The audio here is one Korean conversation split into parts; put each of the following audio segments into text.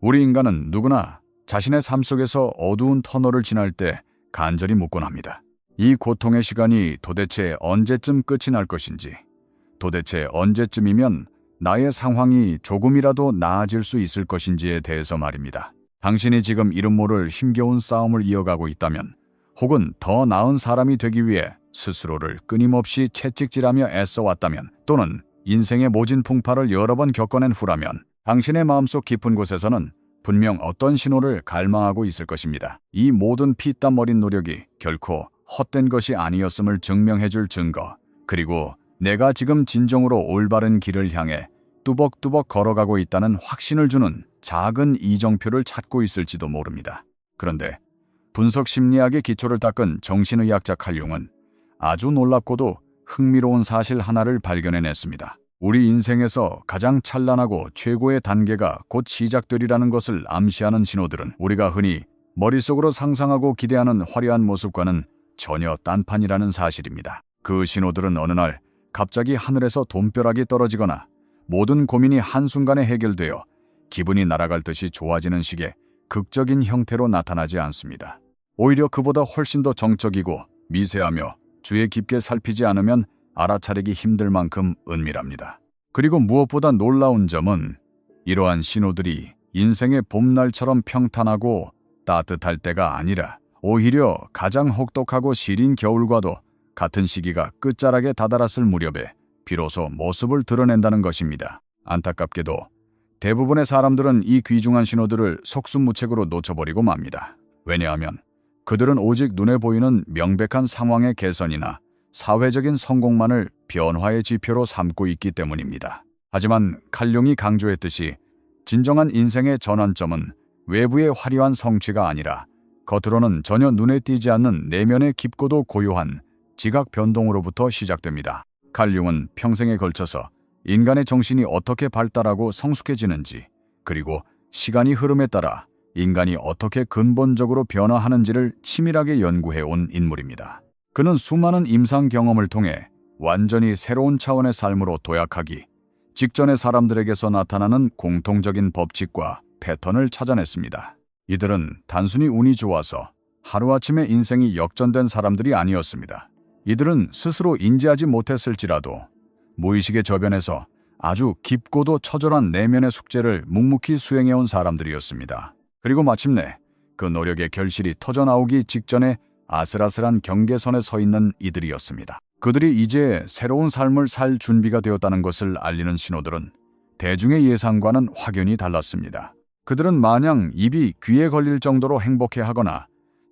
우리 인간은 누구나 자신의 삶 속에서 어두운 터널을 지날 때 간절히 묻곤 합니다. 이 고통의 시간이 도대체 언제쯤 끝이 날 것인지, 도대체 언제쯤이면 나의 상황이 조금이라도 나아질 수 있을 것인지에 대해서 말입니다. 당신이 지금 이름 모를 힘겨운 싸움을 이어가고 있다면, 혹은 더 나은 사람이 되기 위해 스스로를 끊임없이 채찍질하며 애써왔다면, 또는 인생의 모진 풍파를 여러 번 겪어낸 후라면, 당신의 마음속 깊은 곳에서는 분명 어떤 신호를 갈망하고 있을 것입니다. 이 모든 피땀 어린 노력이 결코 헛된 것이 아니었음을 증명해줄 증거, 그리고 내가 지금 진정으로 올바른 길을 향해 뚜벅뚜벅 걸어가고 있다는 확신을 주는 작은 이정표를 찾고 있을지도 모릅니다. 그런데 분석 심리학의 기초를 닦은 정신의학자 칼융은 아주 놀랍고도 흥미로운 사실 하나를 발견해냈습니다. 우리 인생에서 가장 찬란하고 최고의 단계가 곧 시작되리라는 것을 암시하는 신호들은 우리가 흔히 머릿속으로 상상하고 기대하는 화려한 모습과는 전혀 딴판이라는 사실입니다. 그 신호들은 어느 날 갑자기 하늘에서 돈벼락이 떨어지거나 모든 고민이 한순간에 해결되어 기분이 날아갈 듯이 좋아지는 식의 극적인 형태로 나타나지 않습니다. 오히려 그보다 훨씬 더 정적이고 미세하며 주의 깊게 살피지 않으면 알아차리기 힘들 만큼 은밀합니다. 그리고 무엇보다 놀라운 점은 이러한 신호들이 인생의 봄날처럼 평탄하고 따뜻할 때가 아니라 오히려 가장 혹독하고 시린 겨울과도 같은 시기가 끝자락에 다다랐을 무렵에 비로소 모습을 드러낸다는 것입니다. 안타깝게도 대부분의 사람들은 이 귀중한 신호들을 속수무책으로 놓쳐버리고 맙니다. 왜냐하면 그들은 오직 눈에 보이는 명백한 상황의 개선이나 사회적인 성공만을 변화의 지표로 삼고 있기 때문입니다. 하지만 칼융이 강조했듯이 진정한 인생의 전환점은 외부의 화려한 성취가 아니라 겉으로는 전혀 눈에 띄지 않는 내면의 깊고도 고요한 지각 변동으로부터 시작됩니다. 칼융은 평생에 걸쳐서 인간의 정신이 어떻게 발달하고 성숙해지는지, 그리고 시간이 흐름에 따라 인간이 어떻게 근본적으로 변화하는지를 치밀하게 연구해온 인물입니다. 그는 수많은 임상 경험을 통해 완전히 새로운 차원의 삶으로 도약하기 직전의 사람들에게서 나타나는 공통적인 법칙과 패턴을 찾아냈습니다. 이들은 단순히 운이 좋아서 하루아침에 인생이 역전된 사람들이 아니었습니다. 이들은 스스로 인지하지 못했을지라도 무의식의 저변에서 아주 깊고도 처절한 내면의 숙제를 묵묵히 수행해온 사람들이었습니다. 그리고 마침내 그 노력의 결실이 터져나오기 직전에 아슬아슬한 경계선에 서 있는 이들이었습니다. 그들이 이제 새로운 삶을 살 준비가 되었다는 것을 알리는 신호들은 대중의 예상과는 확연히 달랐습니다. 그들은 마냥 입이 귀에 걸릴 정도로 행복해하거나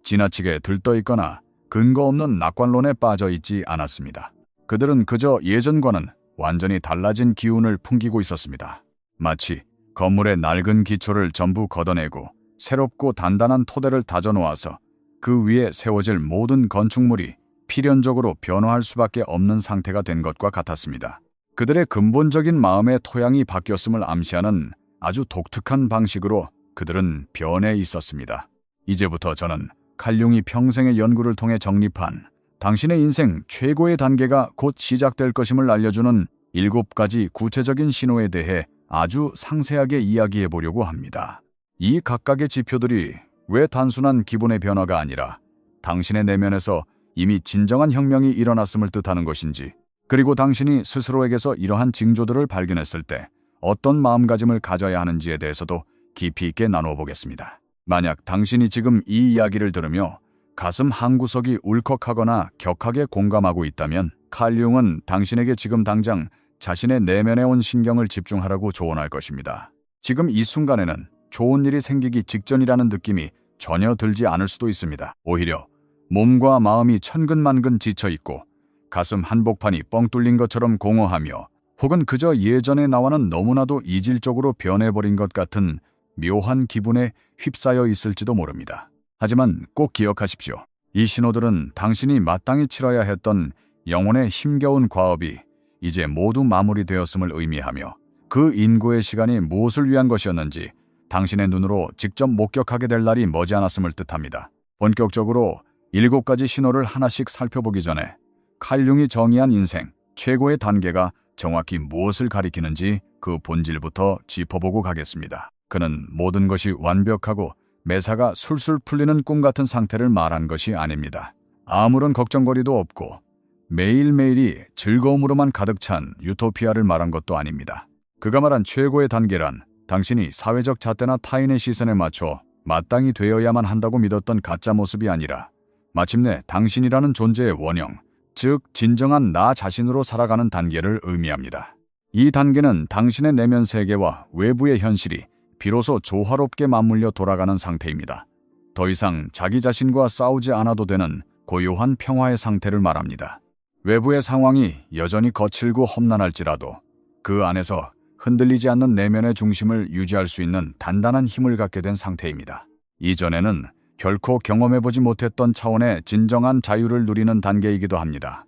지나치게 들떠있거나 근거 없는 낙관론에 빠져 있지 않았습니다. 그들은 그저 예전과는 완전히 달라진 기운을 풍기고 있었습니다. 마치 건물의 낡은 기초를 전부 걷어내고 새롭고 단단한 토대를 다져놓아서 그 위에 세워질 모든 건축물이 필연적으로 변화할 수밖에 없는 상태가 된 것과 같았습니다. 그들의 근본적인 마음의 토양이 바뀌었음을 암시하는 아주 독특한 방식으로 그들은 변해 있었습니다. 이제부터 저는 칼융이 평생의 연구를 통해 정립한 당신의 인생 최고의 단계가 곧 시작될 것임을 알려주는 7가지 구체적인 신호에 대해 아주 상세하게 이야기해 보려고 합니다. 이 각각의 지표들이 왜 단순한 기분의 변화가 아니라 당신의 내면에서 이미 진정한 혁명이 일어났음을 뜻하는 것인지, 그리고 당신이 스스로에게서 이러한 징조들을 발견했을 때 어떤 마음가짐을 가져야 하는지에 대해서도 깊이 있게 나누어 보겠습니다. 만약 당신이 지금 이 이야기를 들으며 가슴 한구석이 울컥하거나 격하게 공감하고 있다면 칼융은 당신에게 지금 당장 자신의 내면에 온 신경을 집중하라고 조언할 것입니다. 지금 이 순간에는 좋은 일이 생기기 직전이라는 느낌이 전혀 들지 않을 수도 있습니다. 오히려 몸과 마음이 천근만근 지쳐있고 가슴 한복판이 뻥 뚫린 것처럼 공허하며 혹은 그저 예전의 나와는 너무나도 이질적으로 변해버린 것 같은 묘한 기분에 휩싸여 있을지도 모릅니다. 하지만 꼭 기억하십시오. 이 신호들은 당신이 마땅히 치러야 했던 영혼의 힘겨운 과업이 이제 모두 마무리되었음을 의미하며 그 인고의 시간이 무엇을 위한 것이었는지 당신의 눈으로 직접 목격하게 될 날이 머지않았음을 뜻합니다. 본격적으로 7가지 신호를 하나씩 살펴보기 전에 칼융이 정의한 인생 최고의 단계가 정확히 무엇을 가리키는지 그 본질부터 짚어보고 가겠습니다. 그는 모든 것이 완벽하고 매사가 술술 풀리는 꿈 같은 상태를 말한 것이 아닙니다. 아무런 걱정거리도 없고 매일매일이 즐거움으로만 가득 찬 유토피아를 말한 것도 아닙니다. 그가 말한 최고의 단계란 당신이 사회적 잣대나 타인의 시선에 맞춰 마땅히 되어야만 한다고 믿었던 가짜 모습이 아니라 마침내 당신이라는 존재의 원형, 즉 진정한 나 자신으로 살아가는 단계를 의미합니다. 이 단계는 당신의 내면 세계와 외부의 현실이 비로소 조화롭게 맞물려 돌아가는 상태입니다. 더 이상 자기 자신과 싸우지 않아도 되는 고요한 평화의 상태를 말합니다. 외부의 상황이 여전히 거칠고 험난할지라도 그 안에서 흔들리지 않는 내면의 중심을 유지할 수 있는 단단한 힘을 갖게 된 상태입니다. 이전에는 결코 경험해보지 못했던 차원의 진정한 자유를 누리는 단계이기도 합니다.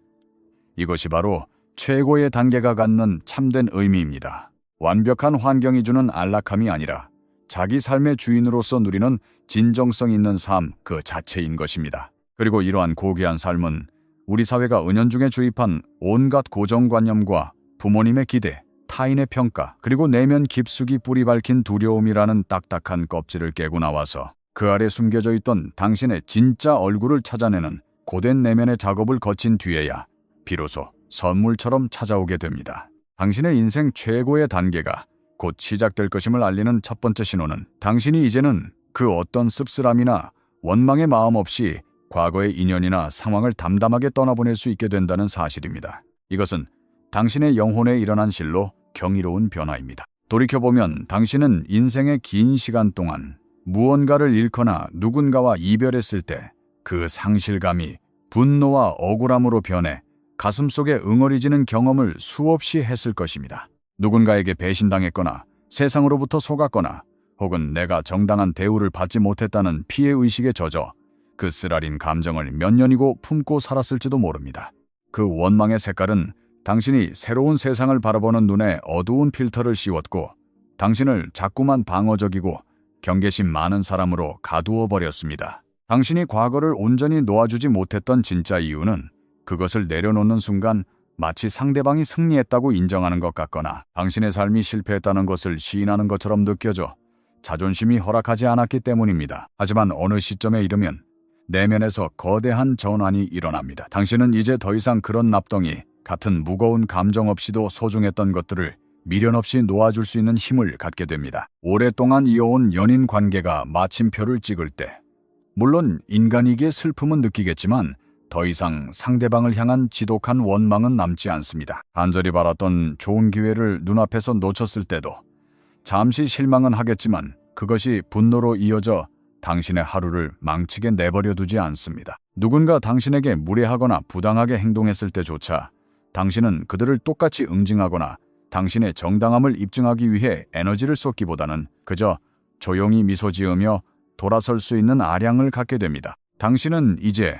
이것이 바로 최고의 단계가 갖는 참된 의미입니다. 완벽한 환경이 주는 안락함이 아니라 자기 삶의 주인으로서 누리는 진정성 있는 삶 그 자체인 것입니다. 그리고 이러한 고귀한 삶은 우리 사회가 은연중에 주입한 온갖 고정관념과 부모님의 기대, 타인의 평가, 그리고 내면 깊숙이 뿌리 박힌 두려움이라는 딱딱한 껍질을 깨고 나와서 그 아래 숨겨져 있던 당신의 진짜 얼굴을 찾아내는 고된 내면의 작업을 거친 뒤에야 비로소 선물처럼 찾아오게 됩니다. 당신의 인생 최고의 단계가 곧 시작될 것임을 알리는 첫 번째 신호는 당신이 이제는 그 어떤 씁쓸함이나 원망의 마음 없이 과거의 인연이나 상황을 담담하게 떠나보낼 수 있게 된다는 사실입니다. 이것은 당신의 영혼에 일어난 실로 경이로운 변화입니다. 돌이켜보면 당신은 인생의 긴 시간 동안 무언가를 잃거나 누군가와 이별했을 때 그 상실감이 분노와 억울함으로 변해 가슴속에 응어리지는 경험을 수없이 했을 것입니다. 누군가에게 배신당했거나 세상으로부터 속았거나 혹은 내가 정당한 대우를 받지 못했다는 피해의식에 젖어 그 쓰라린 감정을 몇 년이고 품고 살았을지도 모릅니다. 그 원망의 색깔은 당신이 새로운 세상을 바라보는 눈에 어두운 필터를 씌웠고 당신을 자꾸만 방어적이고 경계심 많은 사람으로 가두어 버렸습니다. 당신이 과거를 온전히 놓아주지 못했던 진짜 이유는 그것을 내려놓는 순간 마치 상대방이 승리했다고 인정하는 것 같거나 당신의 삶이 실패했다는 것을 시인하는 것처럼 느껴져 자존심이 허락하지 않았기 때문입니다. 하지만 어느 시점에 이르면 내면에서 거대한 전환이 일어납니다. 당신은 이제 더 이상 그런 납덩이 같은 무거운 감정 없이도 소중했던 것들을 미련 없이 놓아줄 수 있는 힘을 갖게 됩니다. 오랫동안 이어온 연인 관계가 마침표를 찍을 때 물론 인간이기에 슬픔은 느끼겠지만 더 이상 상대방을 향한 지독한 원망은 남지 않습니다. 간절히 바랐던 좋은 기회를 눈앞에서 놓쳤을 때도 잠시 실망은 하겠지만 그것이 분노로 이어져 당신의 하루를 망치게 내버려 두지 않습니다. 누군가 당신에게 무례하거나 부당하게 행동했을 때조차 당신은 그들을 똑같이 응징하거나 당신의 정당함을 입증하기 위해 에너지를 쏟기보다는 그저 조용히 미소 지으며 돌아설 수 있는 아량을 갖게 됩니다. 당신은 이제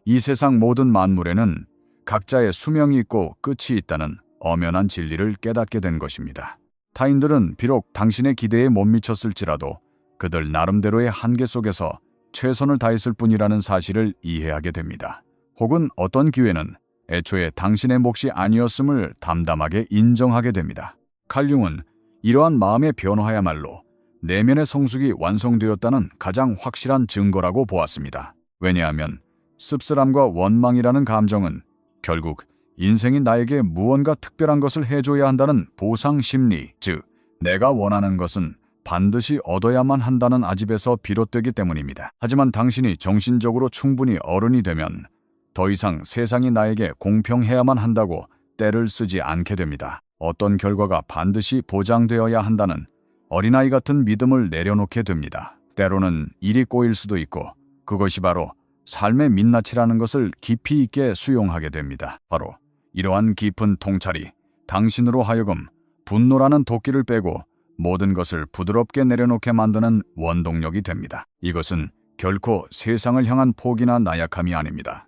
이 세상 모든 만물에는 각자의 수명이 있고 끝이 있다는 엄연한 진리를 깨닫게 된 것입니다. 타인들은 비록 당신의 기대에 못 미쳤을지라도 그들 나름대로의 한계 속에서 최선을 다했을 뿐이라는 사실을 이해하게 됩니다. 혹은 어떤 기회는 애초에 당신의 몫이 아니었음을 담담하게 인정하게 됩니다. 칼 융은 이러한 마음의 변화야말로 내면의 성숙이 완성되었다는 가장 확실한 증거라고 보았습니다. 왜냐하면 씁쓸함과 원망이라는 감정은 결국 인생이 나에게 무언가 특별한 것을 해줘야 한다는 보상 심리, 즉 내가 원하는 것은 반드시 얻어야만 한다는 아집에서 비롯되기 때문입니다. 하지만 당신이 정신적으로 충분히 어른이 되면 더 이상 세상이 나에게 공평해야만 한다고 때를 쓰지 않게 됩니다. 어떤 결과가 반드시 보장되어야 한다는 어린아이 같은 믿음을 내려놓게 됩니다. 때로는 일이 꼬일 수도 있고 그것이 바로 삶의 민낯이라는 것을 깊이 있게 수용하게 됩니다. 바로 이러한 깊은 통찰이 당신으로 하여금 분노라는 도끼를 빼고 모든 것을 부드럽게 내려놓게 만드는 원동력이 됩니다. 이것은 결코 세상을 향한 포기나 나약함이 아닙니다.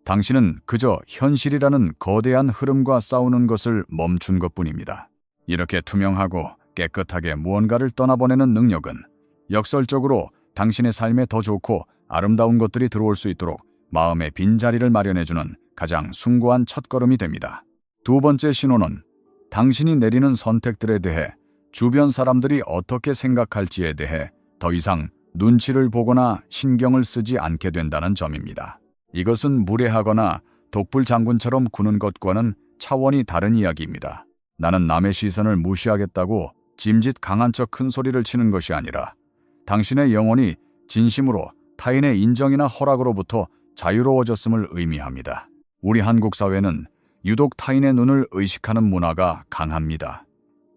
당신은 그저 현실이라는 거대한 흐름과 싸우는 것을 멈춘 것뿐입니다. 이렇게 투명하고 깨끗하게 무언가를 떠나보내는 능력은 역설적으로 당신의 삶에 더 좋고 아름다운 것들이 들어올 수 있도록 마음의 빈자리를 마련해주는 가장 숭고한 첫걸음이 됩니다. 두 번째 신호는 당신이 내리는 선택들에 대해 주변 사람들이 어떻게 생각할지에 대해 더 이상 눈치를 보거나 신경을 쓰지 않게 된다는 점입니다. 이것은 무례하거나 독불 장군처럼 구는 것과는 차원이 다른 이야기입니다. 나는 남의 시선을 무시하겠다고 짐짓 강한 척 큰 소리를 치는 것이 아니라 당신의 영혼이 진심으로 타인의 인정이나 허락으로부터 자유로워졌음을 의미합니다. 우리 한국 사회는 유독 타인의 눈을 의식하는 문화가 강합니다.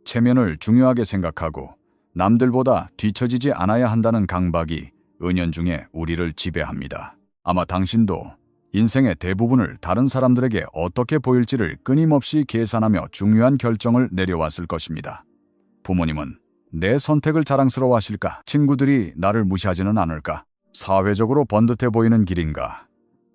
체면을 중요하게 생각하고 남들보다 뒤처지지 않아야 한다는 강박이 은연중에 우리를 지배합니다. 아마 당신도 인생의 대부분을 다른 사람들에게 어떻게 보일지를 끊임없이 계산하며 중요한 결정을 내려왔을 것입니다. 부모님은 내 선택을 자랑스러워하실까? 친구들이 나를 무시하지는 않을까? 사회적으로 번듯해 보이는 길인가?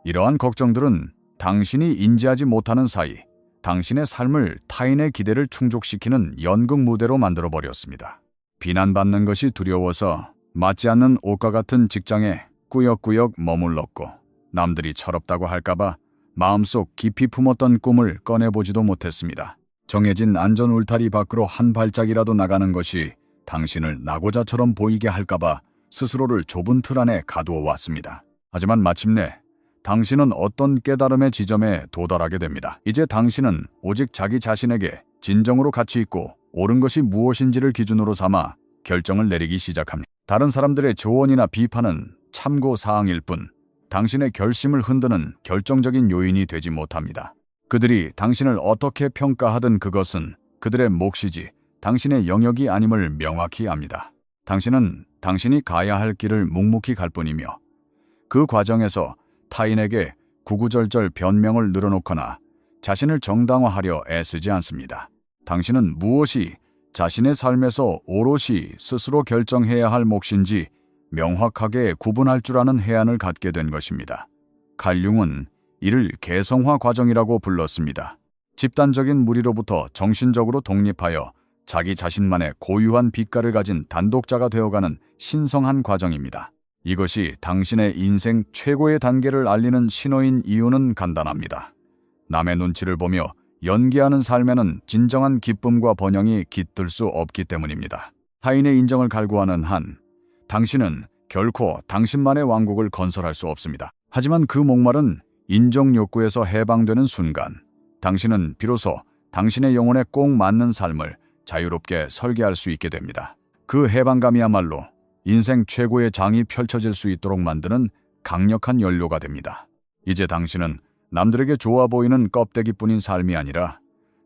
이러한 걱정들은 당신이 인지하지 못하는 사이 당신의 삶을 타인의 기대를 충족시키는 연극 무대로 만들어버렸습니다. 비난받는 것이 두려워서 맞지 않는 옷과 같은 직장에 꾸역꾸역 머물렀고 남들이 철없다고 할까봐 마음속 깊이 품었던 꿈을 꺼내보지도 못했습니다. 정해진 안전 울타리 밖으로 한 발짝이라도 나가는 것이 당신을 낙오자처럼 보이게 할까봐 스스로를 좁은 틀 안에 가두어 왔습니다. 하지만 마침내 당신은 어떤 깨달음의 지점에 도달하게 됩니다. 이제 당신은 오직 자기 자신에게 진정으로 가치 있고 옳은 것이 무엇인지를 기준으로 삼아 결정을 내리기 시작합니다. 다른 사람들의 조언이나 비판은 참고 사항일 뿐 당신의 결심을 흔드는 결정적인 요인이 되지 못합니다. 그들이 당신을 어떻게 평가하든 그것은 그들의 몫이지 당신의 영역이 아님을 명확히 압니다. 당신은 당신이 가야 할 길을 묵묵히 갈 뿐이며 그 과정에서 타인에게 구구절절 변명을 늘어놓거나 자신을 정당화하려 애쓰지 않습니다. 당신은 무엇이 자신의 삶에서 오롯이 스스로 결정해야 할 몫인지 명확하게 구분할 줄 아는 해안을 갖게 된 것입니다. 칼 융은 이를 개성화 과정이라고 불렀습니다. 집단적인 무리로부터 정신적으로 독립하여 자기 자신만의 고유한 빛깔을 가진 단독자가 되어가는 신성한 과정입니다. 이것이 당신의 인생 최고의 단계를 알리는 신호인 이유는 간단합니다. 남의 눈치를 보며 연기하는 삶에는 진정한 기쁨과 번영이 깃들 수 없기 때문입니다. 타인의 인정을 갈구하는 한 당신은 결코 당신만의 왕국을 건설할 수 없습니다. 하지만 그 목말은 인정 욕구에서 해방되는 순간 당신은 비로소 당신의 영혼에 꼭 맞는 삶을 자유롭게 설계할 수 있게 됩니다. 그 해방감이야말로 인생 최고의 장이 펼쳐질 수 있도록 만드는 강력한 연료가 됩니다. 이제 당신은 남들에게 좋아 보이는 껍데기뿐인 삶이 아니라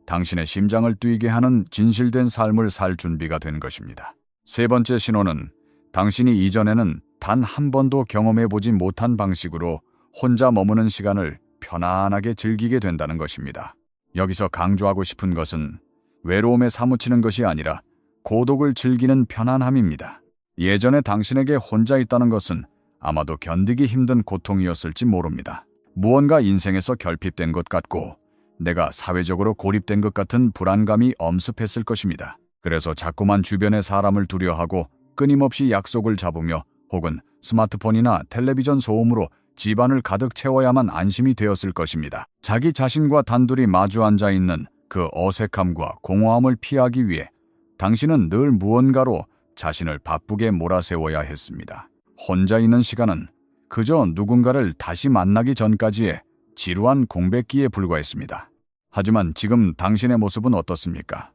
당신의 심장을 뛰게 하는 진실된 삶을 살 준비가 된 것입니다. 세 번째 신호는 당신이 이전에는 단 한 번도 경험해보지 못한 방식으로 혼자 머무는 시간을 편안하게 즐기게 된다는 것입니다. 여기서 강조하고 싶은 것은 외로움에 사무치는 것이 아니라 고독을 즐기는 편안함입니다. 예전에 당신에게 혼자 있다는 것은 아마도 견디기 힘든 고통이었을지 모릅니다. 무언가 인생에서 결핍된 것 같고 내가 사회적으로 고립된 것 같은 불안감이 엄습했을 것입니다. 그래서 자꾸만 주변의 사람을 두려워하고 끊임없이 약속을 잡으며 혹은 스마트폰이나 텔레비전 소음으로 집안을 가득 채워야만 안심이 되었을 것입니다. 자기 자신과 단둘이 마주 앉아 있는 그 어색함과 공허함을 피하기 위해 당신은 늘 무언가로 자신을 바쁘게 몰아세워야 했습니다. 혼자 있는 시간은 그저 누군가를 다시 만나기 전까지의 지루한 공백기에 불과했습니다. 하지만 지금 당신의 모습은 어떻습니까?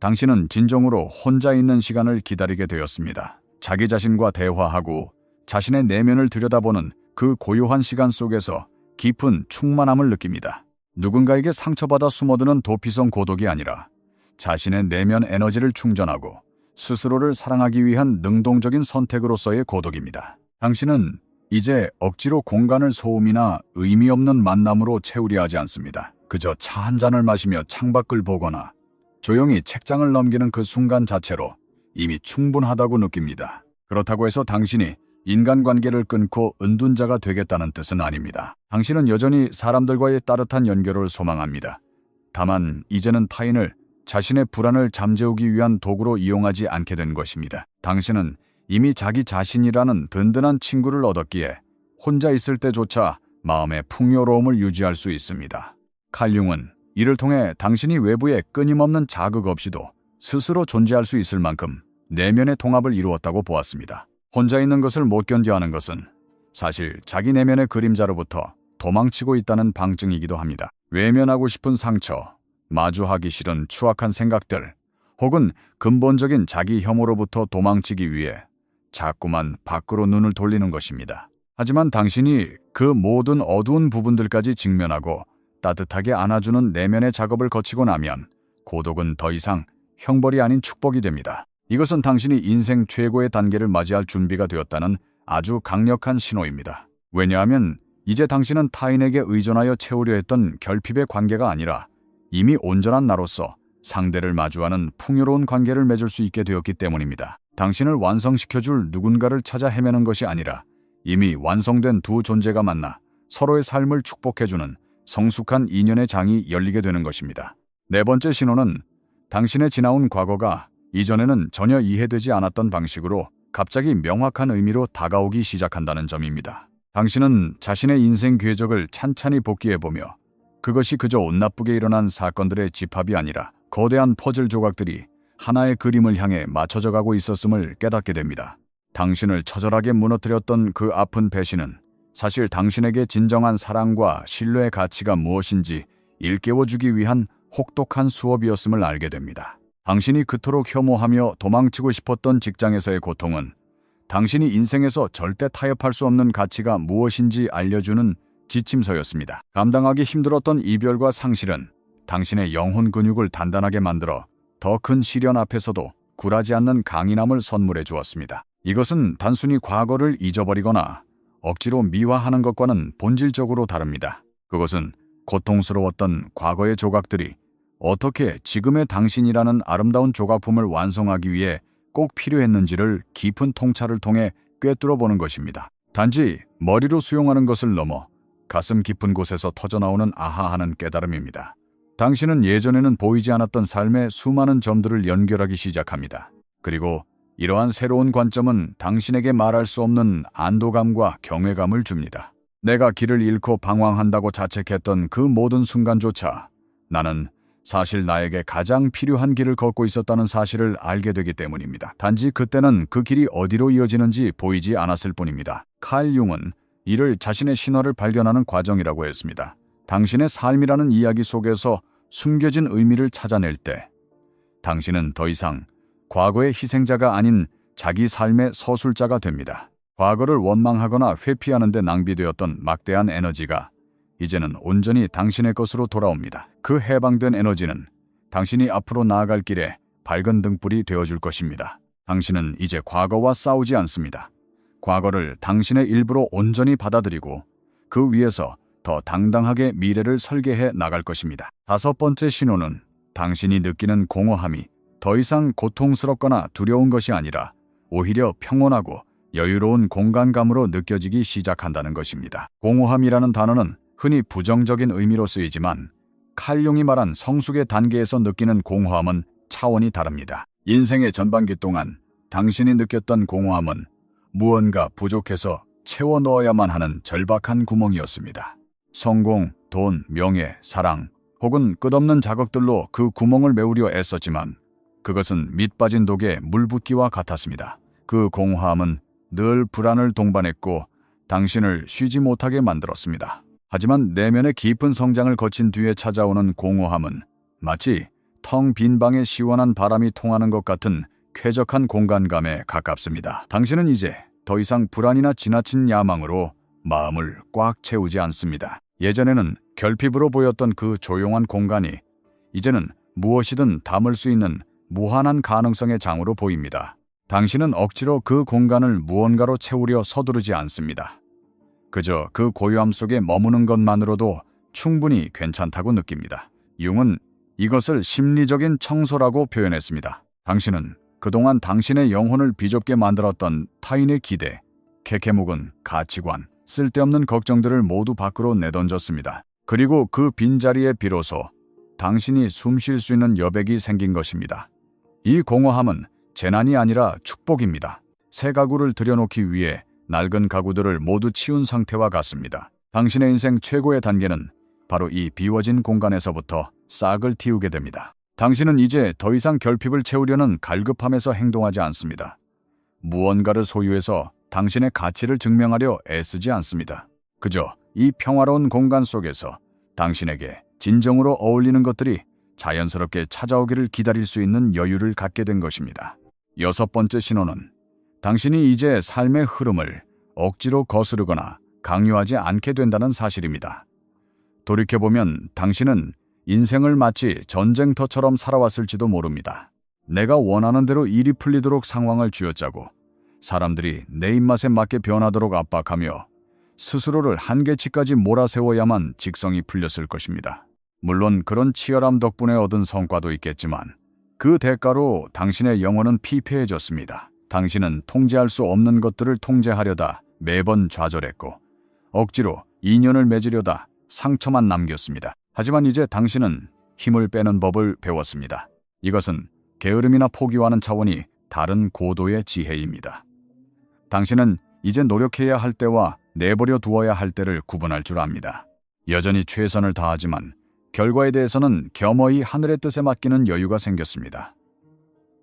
당신은 진정으로 혼자 있는 시간을 기다리게 되었습니다. 자기 자신과 대화하고 자신의 내면을 들여다보는 그 고요한 시간 속에서 깊은 충만함을 느낍니다. 누군가에게 상처받아 숨어드는 도피성 고독이 아니라 자신의 내면 에너지를 충전하고 스스로를 사랑하기 위한 능동적인 선택으로서의 고독입니다. 당신은 이제 억지로 공간을 소음이나 의미 없는 만남으로 채우려 하지 않습니다. 그저 차 한 잔을 마시며 창밖을 보거나 조용히 책장을 넘기는 그 순간 자체로 이미 충분하다고 느낍니다. 그렇다고 해서 당신이 인간관계를 끊고 은둔자가 되겠다는 뜻은 아닙니다. 당신은 여전히 사람들과의 따뜻한 연결을 소망합니다. 다만 이제는 타인을 자신의 불안을 잠재우기 위한 도구로 이용하지 않게 된 것입니다. 당신은 이미 자기 자신이라는 든든한 친구를 얻었기에 혼자 있을 때조차 마음의 풍요로움을 유지할 수 있습니다. 칼 융은 이를 통해 당신이 외부에 끊임없는 자극 없이도 스스로 존재할 수 있을 만큼 내면의 통합을 이루었다고 보았습니다. 혼자 있는 것을 못 견뎌하는 것은 사실 자기 내면의 그림자로부터 도망치고 있다는 방증이기도 합니다. 외면하고 싶은 상처, 마주하기 싫은 추악한 생각들, 혹은 근본적인 자기 혐오로부터 도망치기 위해 자꾸만 밖으로 눈을 돌리는 것입니다. 하지만 당신이 그 모든 어두운 부분들까지 직면하고 따뜻하게 안아주는 내면의 작업을 거치고 나면 고독은 더 이상 형벌이 아닌 축복이 됩니다. 이것은 당신이 인생 최고의 단계를 맞이할 준비가 되었다는 아주 강력한 신호입니다. 왜냐하면 이제 당신은 타인에게 의존하여 채우려 했던 결핍의 관계가 아니라 이미 온전한 나로서 상대를 마주하는 풍요로운 관계를 맺을 수 있게 되었기 때문입니다. 당신을 완성시켜줄 누군가를 찾아 헤매는 것이 아니라 이미 완성된 두 존재가 만나 서로의 삶을 축복해주는 성숙한 인연의 장이 열리게 되는 것입니다. 네 번째 신호는 당신의 지나온 과거가 이전에는 전혀 이해되지 않았던 방식으로 갑자기 명확한 의미로 다가오기 시작한다는 점입니다. 당신은 자신의 인생 궤적을 찬찬히 복기해보며 그것이 그저 운 나쁘게 일어난 사건들의 집합이 아니라 거대한 퍼즐 조각들이 하나의 그림을 향해 맞춰져 가고 있었음을 깨닫게 됩니다. 당신을 처절하게 무너뜨렸던 그 아픈 배신은 사실 당신에게 진정한 사랑과 신뢰의 가치가 무엇인지 일깨워주기 위한 혹독한 수업이었음을 알게 됩니다. 당신이 그토록 혐오하며 도망치고 싶었던 직장에서의 고통은 당신이 인생에서 절대 타협할 수 없는 가치가 무엇인지 알려주는 지침서였습니다. 감당하기 힘들었던 이별과 상실은 당신의 영혼 근육을 단단하게 만들어 더 큰 시련 앞에서도 굴하지 않는 강인함을 선물해 주었습니다. 이것은 단순히 과거를 잊어버리거나 억지로 미화하는 것과는 본질적으로 다릅니다. 그것은 고통스러웠던 과거의 조각들이 어떻게 지금의 당신이라는 아름다운 조각품을 완성하기 위해 꼭 필요했는지를 깊은 통찰을 통해 꿰뚫어 보는 것입니다. 단지 머리로 수용하는 것을 넘어 가슴 깊은 곳에서 터져나오는 아하하는 깨달음입니다. 당신은 예전에는 보이지 않았던 삶의 수많은 점들을 연결하기 시작합니다. 그리고 이러한 새로운 관점은 당신에게 말할 수 없는 안도감과 경외감을 줍니다. 내가 길을 잃고 방황한다고 자책했던 그 모든 순간조차 나는 사실 나에게 가장 필요한 길을 걷고 있었다는 사실을 알게 되기 때문입니다. 단지 그때는 그 길이 어디로 이어지는지 보이지 않았을 뿐입니다. 칼 융은 이를 자신의 신화를 발견하는 과정이라고 했습니다. 당신의 삶이라는 이야기 속에서 숨겨진 의미를 찾아낼 때 당신은 더 이상 과거의 희생자가 아닌 자기 삶의 서술자가 됩니다. 과거를 원망하거나 회피하는 데 낭비되었던 막대한 에너지가 이제는 온전히 당신의 것으로 돌아옵니다. 그 해방된 에너지는 당신이 앞으로 나아갈 길에 밝은 등불이 되어줄 것입니다. 당신은 이제 과거와 싸우지 않습니다. 과거를 당신의 일부로 온전히 받아들이고 그 위에서 더 당당하게 미래를 설계해 나갈 것입니다. 다섯 번째 신호는 당신이 느끼는 공허함이 더 이상 고통스럽거나 두려운 것이 아니라 오히려 평온하고 여유로운 공간감으로 느껴지기 시작한다는 것입니다. 공허함이라는 단어는 흔히 부정적인 의미로 쓰이지만 칼 융이 말한 성숙의 단계에서 느끼는 공허함은 차원이 다릅니다. 인생의 전반기 동안 당신이 느꼈던 공허함은 무언가 부족해서 채워 넣어야만 하는 절박한 구멍이었습니다. 성공, 돈, 명예, 사랑 혹은 끝없는 자극들로 그 구멍을 메우려 애썼지만 그것은 밑 빠진 독에 물 붓기와 같았습니다. 그 공허함은 늘 불안을 동반했고 당신을 쉬지 못하게 만들었습니다. 하지만 내면의 깊은 성장을 거친 뒤에 찾아오는 공허함은 마치 텅 빈 방에 시원한 바람이 통하는 것 같은 쾌적한 공간감에 가깝습니다. 당신은 이제 더 이상 불안이나 지나친 야망으로 마음을 꽉 채우지 않습니다. 예전에는 결핍으로 보였던 그 조용한 공간이 이제는 무엇이든 담을 수 있는 무한한 가능성의 장으로 보입니다. 당신은 억지로 그 공간을 무언가로 채우려 서두르지 않습니다. 그저 그 고요함 속에 머무는 것만으로도 충분히 괜찮다고 느낍니다. 융은 이것을 심리적인 청소라고 표현했습니다. 당신은 그동안 당신의 영혼을 비좁게 만들었던 타인의 기대, 캐캐묵은 가치관, 쓸데없는 걱정들을 모두 밖으로 내던졌습니다. 그리고 그 빈자리에 비로소 당신이 숨 쉴 수 있는 여백이 생긴 것입니다. 이 공허함은 재난이 아니라 축복입니다. 새 가구를 들여놓기 위해 낡은 가구들을 모두 치운 상태와 같습니다. 당신의 인생 최고의 단계는 바로 이 비워진 공간에서부터 싹을 틔우게 됩니다. 당신은 이제 더 이상 결핍을 채우려는 갈급함에서 행동하지 않습니다. 무언가를 소유해서 당신의 가치를 증명하려 애쓰지 않습니다. 그저 이 평화로운 공간 속에서 당신에게 진정으로 어울리는 것들이 자연스럽게 찾아오기를 기다릴 수 있는 여유를 갖게 된 것입니다. 여섯 번째 신호는 당신이 이제 삶의 흐름을 억지로 거스르거나 강요하지 않게 된다는 사실입니다. 돌이켜보면 당신은 인생을 마치 전쟁터처럼 살아왔을지도 모릅니다. 내가 원하는 대로 일이 풀리도록 상황을 쥐어짜고 사람들이 내 입맛에 맞게 변하도록 압박하며 스스로를 한계치까지 몰아세워야만 직성이 풀렸을 것입니다. 물론 그런 치열함 덕분에 얻은 성과도 있겠지만 그 대가로 당신의 영혼은 피폐해졌습니다. 당신은 통제할 수 없는 것들을 통제하려다 매번 좌절했고 억지로 인연을 맺으려다 상처만 남겼습니다. 하지만 이제 당신은 힘을 빼는 법을 배웠습니다. 이것은 게으름이나 포기와는 차원이 다른 고도의 지혜입니다. 당신은 이제 노력해야 할 때와 내버려 두어야 할 때를 구분할 줄 압니다. 여전히 최선을 다하지만 결과에 대해서는 겸허히 하늘의 뜻에 맡기는 여유가 생겼습니다.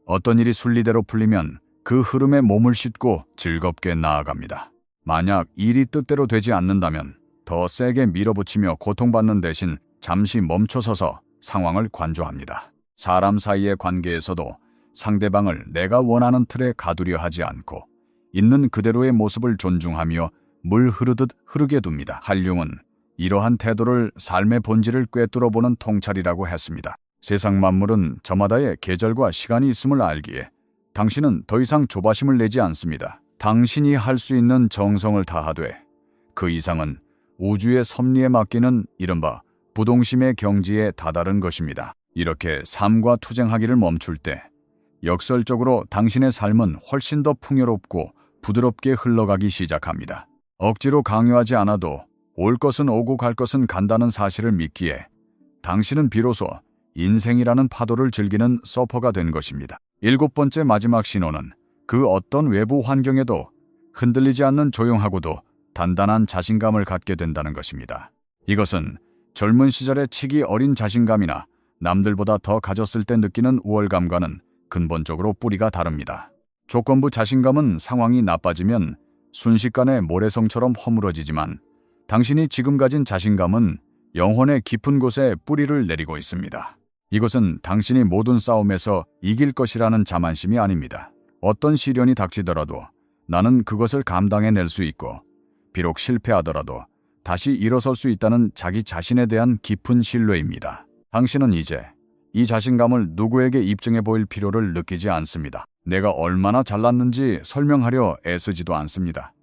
어떤 일이 순리대로 풀리면 그 흐름에 몸을 싣고 즐겁게 나아갑니다. 만약 일이 뜻대로 되지 않는다면 더 세게 밀어붙이며 고통받는 대신 잠시 멈춰서서 상황을 관조합니다. 사람 사이의 관계에서도 상대방을 내가 원하는 틀에 가두려 하지 않고 있는 그대로의 모습을 존중하며 물 흐르듯 흐르게 둡니다. 한융은 이러한 태도를 삶의 본질을 꿰뚫어보는 통찰이라고 했습니다. 세상 만물은 저마다의 계절과 시간이 있음을 알기에 당신은 더 이상 조바심을 내지 않습니다. 당신이 할 수 있는 정성을 다하되 그 이상은 우주의 섭리에 맡기는 이른바 부동심의 경지에 다다른 것입니다. 이렇게 삶과 투쟁하기를 멈출 때 역설적으로 당신의 삶은 훨씬 더 풍요롭고 부드럽게 흘러가기 시작합니다. 억지로 강요하지 않아도 올 것은 오고 갈 것은 간다는 사실을 믿기에 당신은 비로소 인생이라는 파도를 즐기는 서퍼가 된 것입니다. 일곱 번째 마지막 신호는 그 어떤 외부 환경에도 흔들리지 않는 조용하고도 단단한 자신감을 갖게 된다는 것입니다. 이것은 젊은 시절의 치기 어린 자신감이나 남들보다 더 가졌을 때 느끼는 우월감과는 근본적으로 뿌리가 다릅니다. 조건부 자신감은 상황이 나빠지면 순식간에 모래성처럼 허물어지지만 당신이 지금 가진 자신감은 영혼의 깊은 곳에 뿌리를 내리고 있습니다. 이것은 당신이 모든 싸움에서 이길 것이라는 자만심이 아닙니다. 어떤 시련이 닥치더라도 나는 그것을 감당해낼 수 있고 비록 실패하더라도 다시 일어설 수 있다는 자기 자신에 대한 깊은 신뢰입니다. 당신은 이제 이 자신감을 누구에게 입증해 보일 필요를 느끼지 않습니다. 내가 얼마나 잘났는지 설명하려 애쓰지도 않습니다.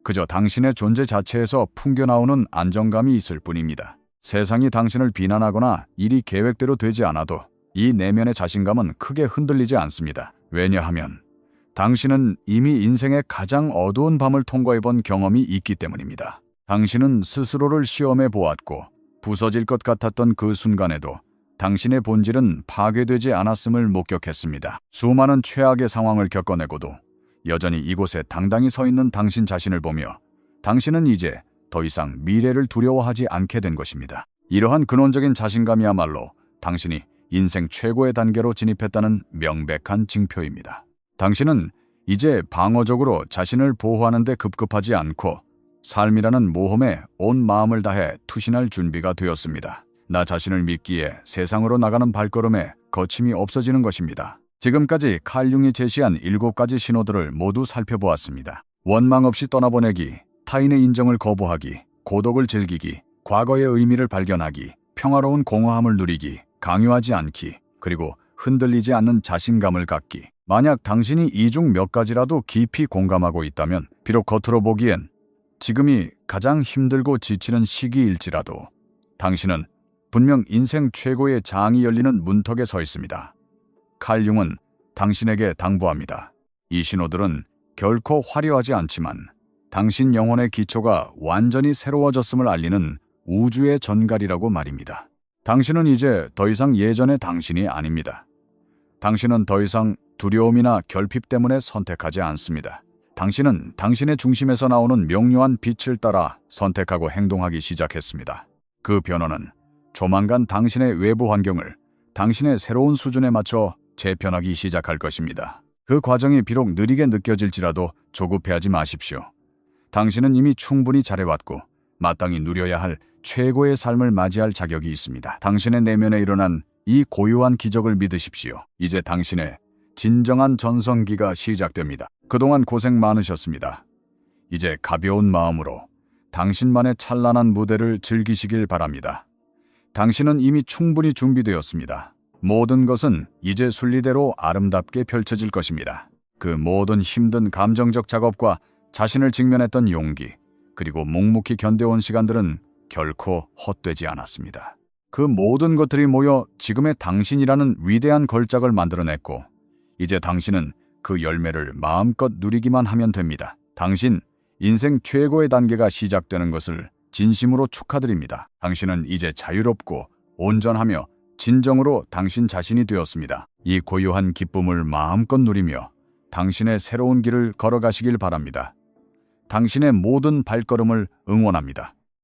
그저 당신의 존재 자체에서 풍겨나오는 안정감이 있을 뿐입니다. 세상이 당신을 비난하거나 일이 계획대로 되지 않아도 이 내면의 자신감은 크게 흔들리지 않습니다. 왜냐하면 당신은 이미 인생의 가장 어두운 밤을 통과해본 경험이 있기 때문입니다. 당신은 스스로를 시험해 보았고 부서질 것 같았던 그 순간에도 당신의 본질은 파괴되지 않았음을 목격했습니다. 수많은 최악의 상황을 겪어내고도 여전히 이곳에 당당히 서 있는 당신 자신을 보며 당신은 이제 더 이상 미래를 두려워하지 않게 된 것입니다. 이러한 근원적인 자신감이야말로 당신이 인생 최고의 단계로 진입했다는 명백한 징표입니다. 당신은 이제 방어적으로 자신을 보호하는 데 급급하지 않고 삶이라는 모험에 온 마음을 다해 투신할 준비가 되었습니다. 나 자신을 믿기에 세상으로 나가는 발걸음에 거침이 없어지는 것입니다. 지금까지 칼 융이 제시한 7가지 신호들을 모두 살펴보았습니다. 원망 없이 떠나보내기, 타인의 인정을 거부하기, 고독을 즐기기, 과거의 의미를 발견하기, 평화로운 공허함을 누리기, 강요하지 않기, 그리고 흔들리지 않는 자신감을 갖기. 만약 당신이 이 중 몇 가지라도 깊이 공감하고 있다면 비록 겉으로 보기엔 지금이 가장 힘들고 지치는 시기일지라도 당신은 분명 인생 최고의 장이 열리는 문턱에 서 있습니다. 칼 융은 당신에게 당부합니다. 이 신호들은 결코 화려하지 않지만 당신 영혼의 기초가 완전히 새로워졌음을 알리는 우주의 전갈이라고 말입니다. 당신은 이제 더 이상 예전의 당신이 아닙니다. 당신은 더 이상 두려움이나 결핍 때문에 선택하지 않습니다. 당신은 당신의 중심에서 나오는 명료한 빛을 따라 선택하고 행동하기 시작했습니다. 그 변화는 조만간 당신의 외부 환경을 당신의 새로운 수준에 맞춰 재편하기 시작할 것입니다. 그 과정이 비록 느리게 느껴질지라도 조급해하지 마십시오. 당신은 이미 충분히 잘해왔고 마땅히 누려야 할 최고의 삶을 맞이할 자격이 있습니다. 당신의 내면에 일어난 이 고유한 기적을 믿으십시오. 이제 당신의 진정한 전성기가 시작됩니다. 그동안 고생 많으셨습니다. 이제 가벼운 마음으로 당신만의 찬란한 무대를 즐기시길 바랍니다. 당신은 이미 충분히 준비되었습니다. 모든 것은 이제 순리대로 아름답게 펼쳐질 것입니다. 그 모든 힘든 감정적 작업과 자신을 직면했던 용기, 그리고 묵묵히 견뎌온 시간들은 결코 헛되지 않았습니다. 그 모든 것들이 모여 지금의 당신이라는 위대한 걸작을 만들어냈고, 이제 당신은 그 열매를 마음껏 누리기만 하면 됩니다. 당신 인생 최고의 단계가 시작되는 것을 진심으로 축하드립니다. 당신은 이제 자유롭고 온전하며 진정으로 당신 자신이 되었습니다. 이 고요한 기쁨을 마음껏 누리며 당신의 새로운 길을 걸어가시길 바랍니다. 당신의 모든 발걸음을 응원합니다.